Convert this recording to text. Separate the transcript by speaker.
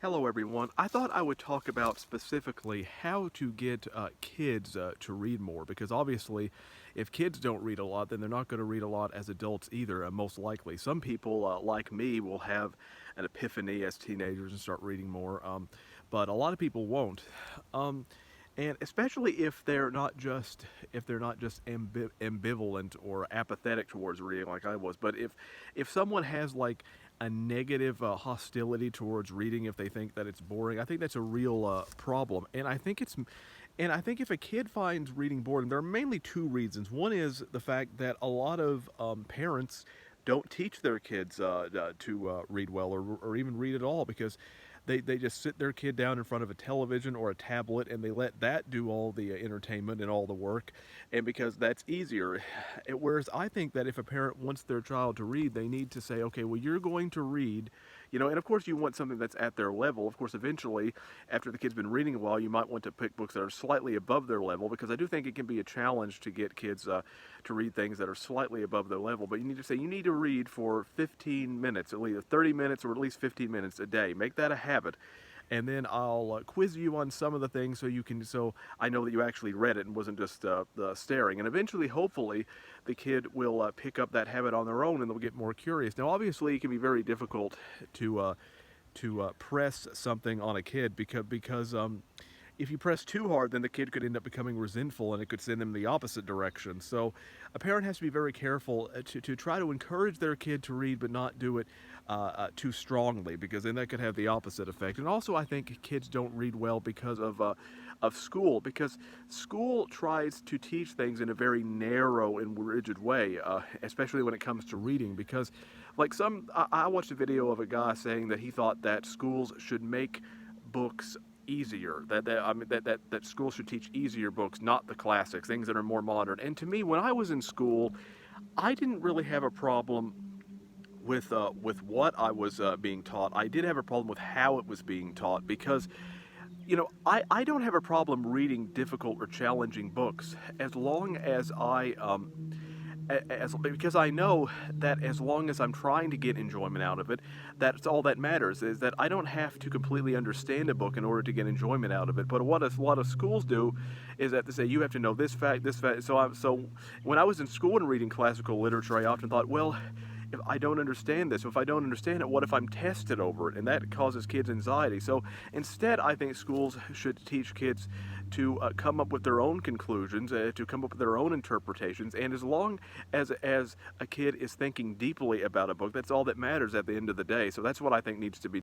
Speaker 1: Hello everyone. I thought I would talk about specifically how to get kids to read more, because obviously if kids don't read a lot, then they're not going to read a lot as adults either, most likely. Some people like me will have an epiphany as teenagers and start reading more, but a lot of people won't. Um, and especially if they're not just ambivalent or apathetic towards reading like I was, but if someone has like a negative hostility towards reading, if they think that it's boring, I think that's a real problem. And I think if a kid finds reading boring, there are mainly two reasons. One is the fact that a lot of parents don't teach their kids to read well, or even read at all, because they just sit their kid down in front of a television or a tablet and they let that do all the entertainment and all the work, and because that's easier. Whereas I think that if a parent wants their child to read, they need to say, okay, well, you're going to read, and of course you want something that's at their level. Of course, eventually, after the kid's been reading a while, you might want to pick books that are slightly above their level, because I do think it can be a challenge to get kids to read things that are slightly above their level. But you need to say, you need to read for 15 minutes, at least 30 minutes, or at least 15 minutes a day. Make that a habit. And then I'll quiz you on some of the things so I know that you actually read it and wasn't just staring. And eventually, hopefully, the kid will pick up that habit on their own and they'll get more curious. Now, obviously, it can be very difficult to press something on a kid, because if you press too hard, then the kid could end up becoming resentful and it could send them the opposite direction. So a parent has to be very careful to try to encourage their kid to read, but not do it too strongly, because then that could have the opposite effect. And also, I think kids don't read well because of school, because school tries to teach things in a very narrow and rigid way, especially when it comes to reading. Because, I watched a video of a guy saying that he thought that schools should make books easier, that schools should teach easier books, not the classics, things that are more modern. And to me, when I was in school, I didn't really have a problem with what I was being taught. I did have a problem with how it was being taught, because I don't have a problem reading difficult or challenging books, as long as because I know that as long as I'm trying to get enjoyment out of it, that's all that matters, is that I don't have to completely understand a book in order to get enjoyment out of it. But what a lot of schools do is that they say you have to know this fact, this fact. So when I was in school and reading classical literature, I often thought, well, if I don't understand this, if I don't understand it, what if I'm tested over it? And that causes kids anxiety. So instead, I think schools should teach kids to come up with their own conclusions, to come up with their own interpretations. And as long as a kid is thinking deeply about a book, that's all that matters at the end of the day. So that's what I think needs to be